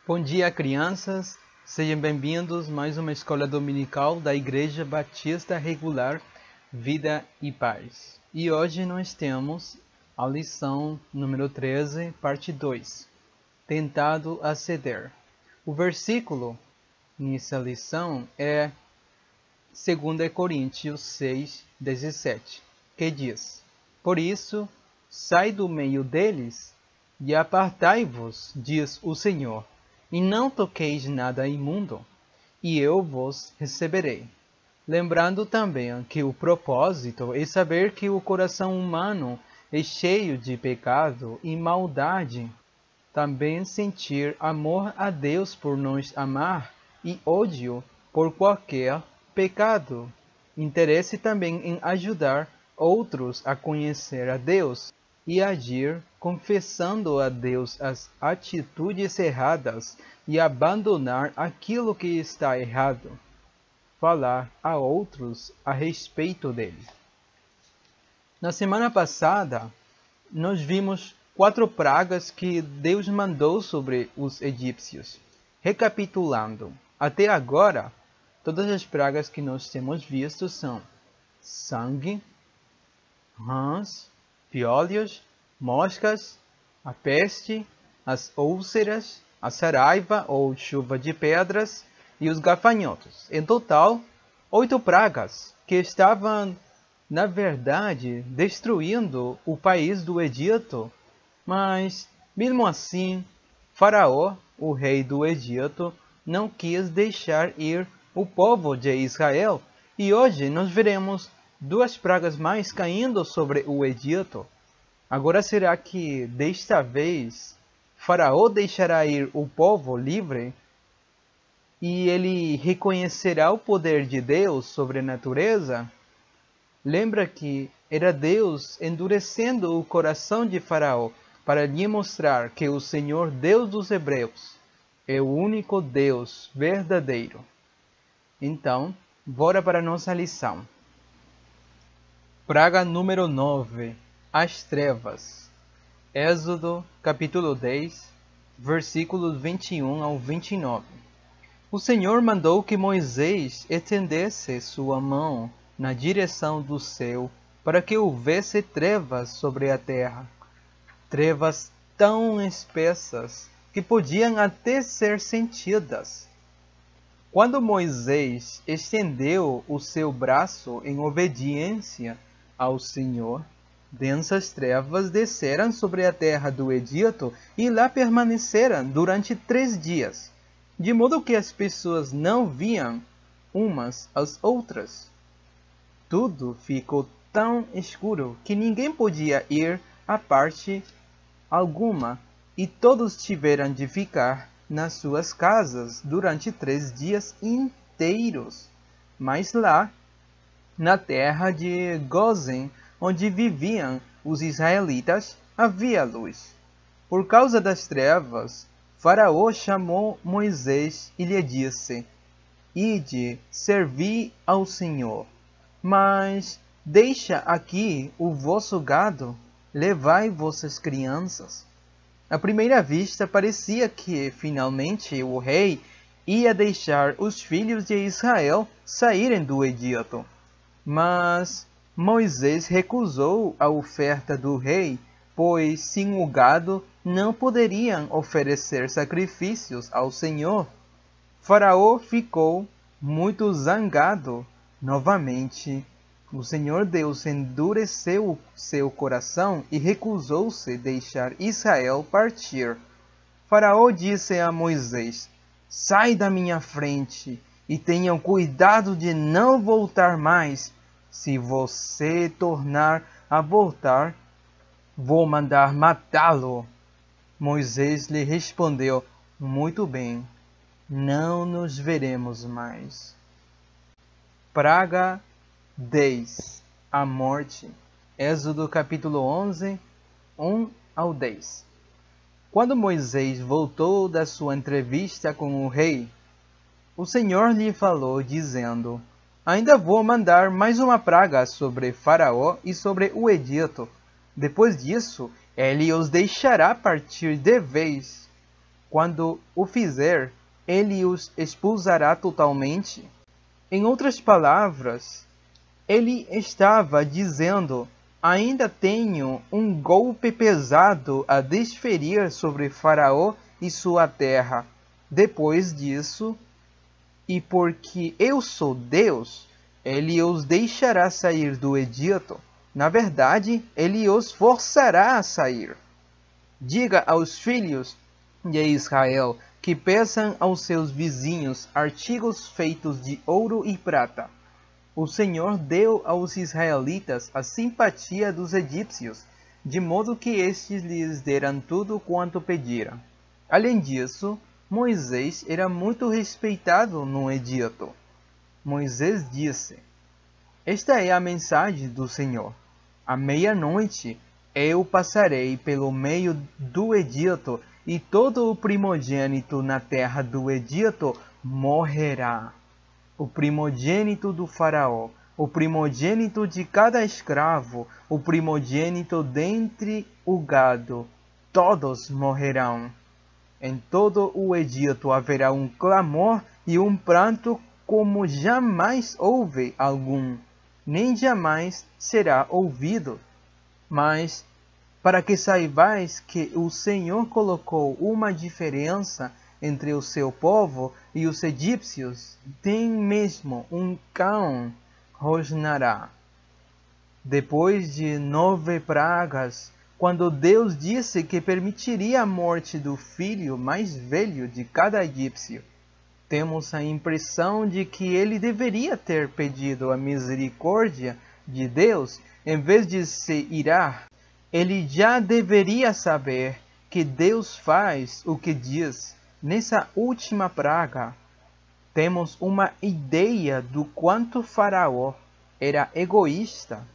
Bom dia, crianças. Sejam bem-vindos a mais uma escola dominical da Igreja Batista Regular Vida e Paz. E hoje nós temos a lição número 13, parte 2, Tentado a ceder. O versículo nessa lição é 2 Coríntios 6, 17, que diz: Por isso, sai do meio deles e apartai-vos, diz o Senhor, e não toqueis nada imundo, e eu vos receberei. Lembrando também que o propósito é saber que o coração humano é cheio de pecado e maldade. Também sentir amor a Deus por nos amar e ódio por qualquer pecado. Interesse também em ajudar outros a conhecer a Deus e agir confessando a Deus as atitudes erradas e abandonar aquilo que está errado. Falar a outros a respeito dele. Na semana passada, nós vimos 4 pragas que Deus mandou sobre os egípcios. Recapitulando, até agora, todas as pragas que nós temos visto são sangue, rãs, piolhos, moscas, a peste, as úlceras, a saraiva ou chuva de pedras e os gafanhotos. Em total, 8 pragas que estavam, na verdade, destruindo o país do Egito. Mas, mesmo assim, Faraó, o rei do Egito, não quis deixar ir o povo de Israel. E hoje nós veremos 2 pragas mais caindo sobre o Egito. Agora, será que desta vez Faraó deixará ir o povo livre? E ele reconhecerá o poder de Deus sobre a natureza? Lembra que era Deus endurecendo o coração de Faraó para lhe mostrar que o Senhor, Deus dos Hebreus, é o único Deus verdadeiro. Então, bora para a nossa lição. Praga número 9. As trevas. Êxodo, capítulo 10, versículos 21 ao 29. O Senhor mandou que Moisés estendesse sua mão na direção do céu para que houvesse trevas sobre a terra. Trevas tão espessas que podiam até ser sentidas. Quando Moisés estendeu o seu braço em obediência ao Senhor, densas trevas desceram sobre a terra do Egito e lá permaneceram durante 3 dias, de modo que as pessoas não viam umas às outras. Tudo ficou tão escuro que ninguém podia ir a parte alguma, e todos tiveram de ficar nas suas casas durante 3 dias inteiros. Mas lá, na terra de Gósen, onde viviam os israelitas, havia luz. Por causa das trevas, Faraó chamou Moisés e lhe disse: Ide, servi ao Senhor. Mas deixa aqui o vosso gado, levai vossas crianças. À primeira vista parecia que, finalmente, o rei ia deixar os filhos de Israel saírem do Egito. Mas Moisés recusou a oferta do rei, pois sem o gado não poderiam oferecer sacrifícios ao Senhor. Faraó ficou muito zangado. Novamente, o Senhor Deus endureceu seu coração e recusou-se deixar Israel partir. Faraó disse a Moisés: Sai da minha frente e tenham cuidado de não voltar mais. Se você tornar a voltar, vou mandar matá-lo. Moisés lhe respondeu: Muito bem, não nos veremos mais. Praga 10. A morte. Êxodo capítulo 11, 1 ao 10. Quando Moisés voltou da sua entrevista com o rei, o Senhor lhe falou, dizendo: Ainda vou mandar mais uma praga sobre Faraó e sobre o Egito. Depois disso, ele os deixará partir de vez. Quando o fizer, ele os expulsará totalmente. Em outras palavras, ele estava dizendo: ainda tenho um golpe pesado a desferir sobre Faraó e sua terra. Depois disso, e porque eu sou Deus, ele os deixará sair do Egito. Na verdade, ele os forçará a sair. Diga aos filhos de Israel que peçam aos seus vizinhos artigos feitos de ouro e prata. O Senhor deu aos israelitas a simpatia dos egípcios, de modo que estes lhes deram tudo quanto pediram. Além disso, Moisés era muito respeitado no Egito. Moisés disse: esta é a mensagem do Senhor. À meia-noite eu passarei pelo meio do Egito, e todo o primogênito na terra do Egito morrerá. O primogênito do faraó, o primogênito de cada escravo, o primogênito dentre o gado, todos morrerão. Em todo o Egito haverá um clamor e um pranto como jamais houve algum, nem jamais será ouvido. Mas, para que saibais que o Senhor colocou uma diferença entre o seu povo e os egípcios, nem mesmo um cão rosnará. Depois de 9 pragas, quando Deus disse que permitiria a morte do filho mais velho de cada egípcio, temos a impressão de que ele deveria ter pedido a misericórdia de Deus em vez de se irar. Ele já deveria saber que Deus faz o que diz. Nessa última praga, temos uma ideia do quanto Faraó era egoísta.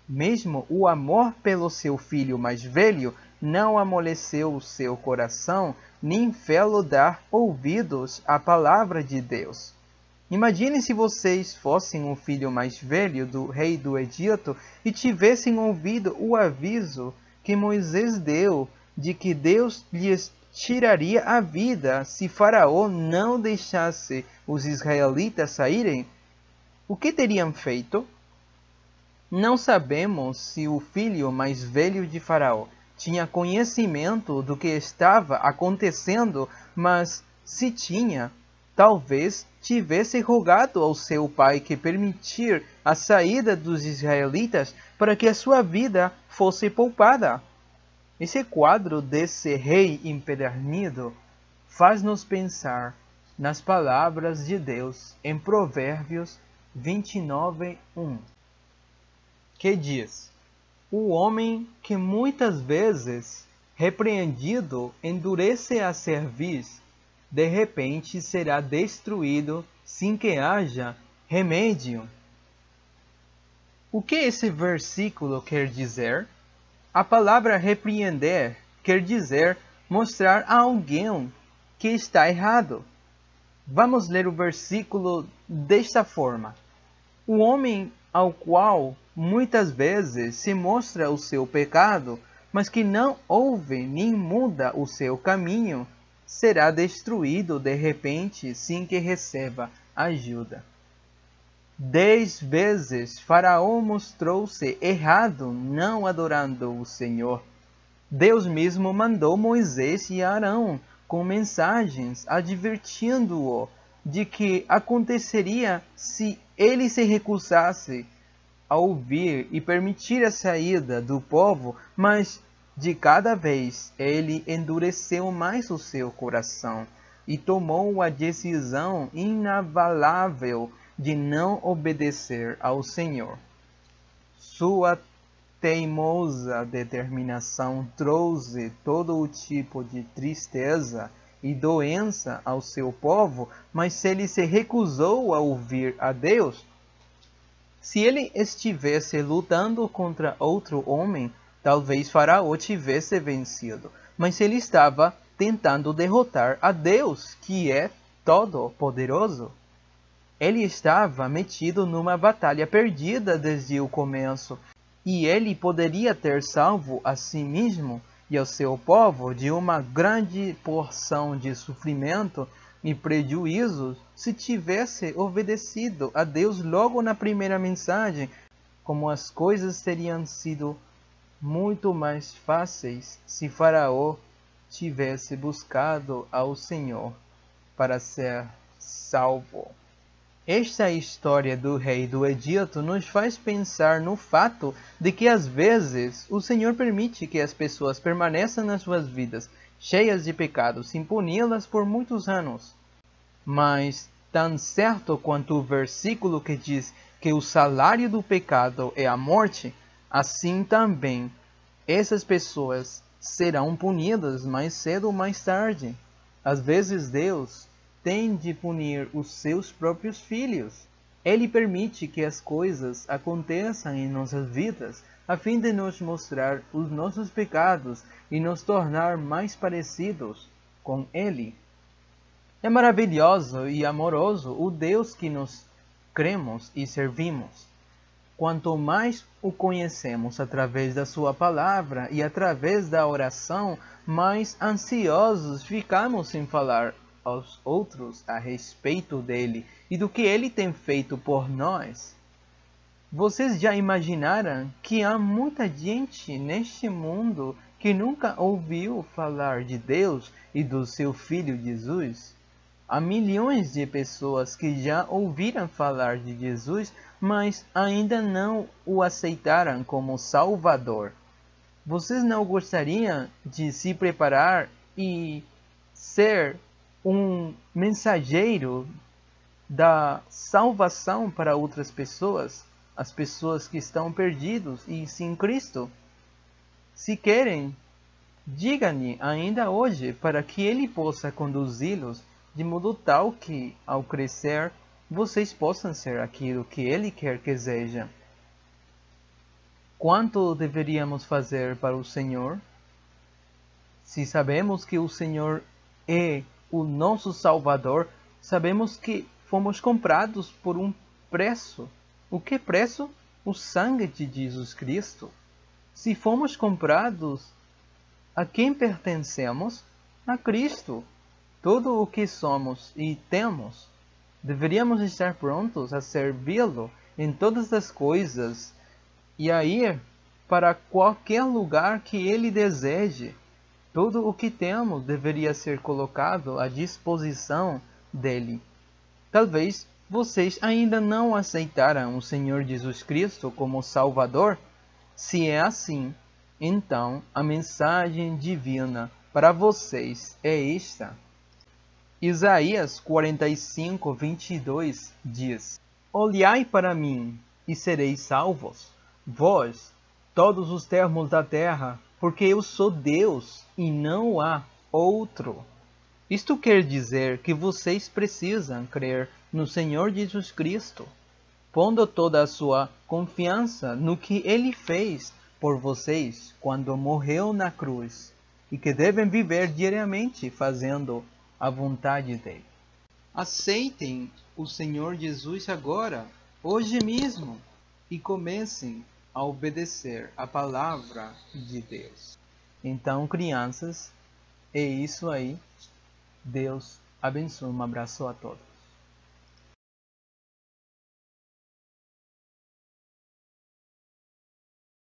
Mesmo o amor pelo seu filho mais velho não amoleceu o seu coração, nem fê-lo dar ouvidos à palavra de Deus. Imagine se vocês fossem o filho mais velho do rei do Egito e tivessem ouvido o aviso que Moisés deu de que Deus lhes tiraria a vida se Faraó não deixasse os israelitas saírem. O que teriam feito? Não sabemos se o filho mais velho de Faraó tinha conhecimento do que estava acontecendo, mas se tinha, talvez tivesse rogado ao seu pai que permitir a saída dos israelitas para que a sua vida fosse poupada. Esse quadro desse rei empedernido faz-nos pensar nas palavras de Deus em Provérbios 29:1, que diz: o homem que muitas vezes, repreendido, endurece a cerviz, de repente será destruído sem que haja remédio. O que esse versículo quer dizer? A palavra repreender quer dizer mostrar a alguém que está errado. Vamos ler o versículo desta forma: o homem ao qual muitas vezes se mostra o seu pecado, mas que não ouve nem muda o seu caminho, será destruído de repente sem que receba ajuda. 10 vezes Faraó mostrou-se errado não adorando o Senhor. Deus mesmo mandou Moisés e Arão com mensagens advertindo-o de que aconteceria se ele se recusasse a ouvir e permitir a saída do povo, mas de cada vez ele endureceu mais o seu coração e tomou a decisão inabalável de não obedecer ao Senhor. Sua teimosa determinação trouxe todo o tipo de tristeza e doença ao seu povo, mas se ele se recusou a ouvir a Deus, se ele estivesse lutando contra outro homem, talvez Faraó tivesse vencido, mas ele estava tentando derrotar a Deus, que é todo-poderoso. Ele estava metido numa batalha perdida desde o começo, e ele poderia ter salvo a si mesmo e ao seu povo de uma grande porção de sofrimento e prejuízos se tivesse obedecido a Deus logo na primeira mensagem, como as coisas teriam sido muito mais fáceis se Faraó tivesse buscado ao Senhor para ser salvo. Esta história do rei do Egito nos faz pensar no fato de que às vezes o Senhor permite que as pessoas permaneçam nas suas vidas cheias de pecados, sem puni-las por muitos anos. Mas, tão certo quanto o versículo que diz que o salário do pecado é a morte, assim também essas pessoas serão punidas mais cedo ou mais tarde. Às vezes Deus tem de punir os seus próprios filhos. Ele permite que as coisas aconteçam em nossas vidas, a fim de nos mostrar os nossos pecados e nos tornar mais parecidos com Ele. É maravilhoso e amoroso o Deus que nós cremos e servimos. Quanto mais o conhecemos através da sua palavra e através da oração, mais ansiosos ficamos em falar aos outros a respeito dele e do que ele tem feito por nós. Vocês já imaginaram que há muita gente neste mundo que nunca ouviu falar de Deus e do seu Filho Jesus? Há milhões de pessoas que já ouviram falar de Jesus, mas ainda não o aceitaram como Salvador. Vocês não gostariam de se preparar e ser um mensageiro da salvação para outras pessoas, as pessoas que estão perdidas e sem Cristo? Se querem, diga-lhe ainda hoje para que Ele possa conduzi-los de modo tal que, ao crescer, vocês possam ser aquilo que Ele quer que sejam. Quanto deveríamos fazer para o Senhor? Se sabemos que o Senhor é o nosso Salvador, sabemos que fomos comprados por um preço. O que preço? O sangue de Jesus Cristo. Se fomos comprados, a quem pertencemos? A Cristo. Tudo o que somos e temos, deveríamos estar prontos a servi-lo em todas as coisas e a ir para qualquer lugar que Ele deseje. Tudo o que temos deveria ser colocado à disposição dele. Talvez vocês ainda não aceitaram o Senhor Jesus Cristo como Salvador. Se é assim, então a mensagem divina para vocês é esta. Isaías 45, 22 diz: Olhai para mim e sereis salvos, vós, todos os termos da terra, porque eu sou Deus e não há outro. Isto quer dizer que vocês precisam crer no Senhor Jesus Cristo, pondo toda a sua confiança no que Ele fez por vocês quando morreu na cruz, e que devem viver diariamente fazendo a vontade dele. Aceitem o Senhor Jesus agora, hoje mesmo, e comecem a obedecer a palavra de Deus. Então, crianças, é isso aí. Deus abençoe. Um abraço a todos.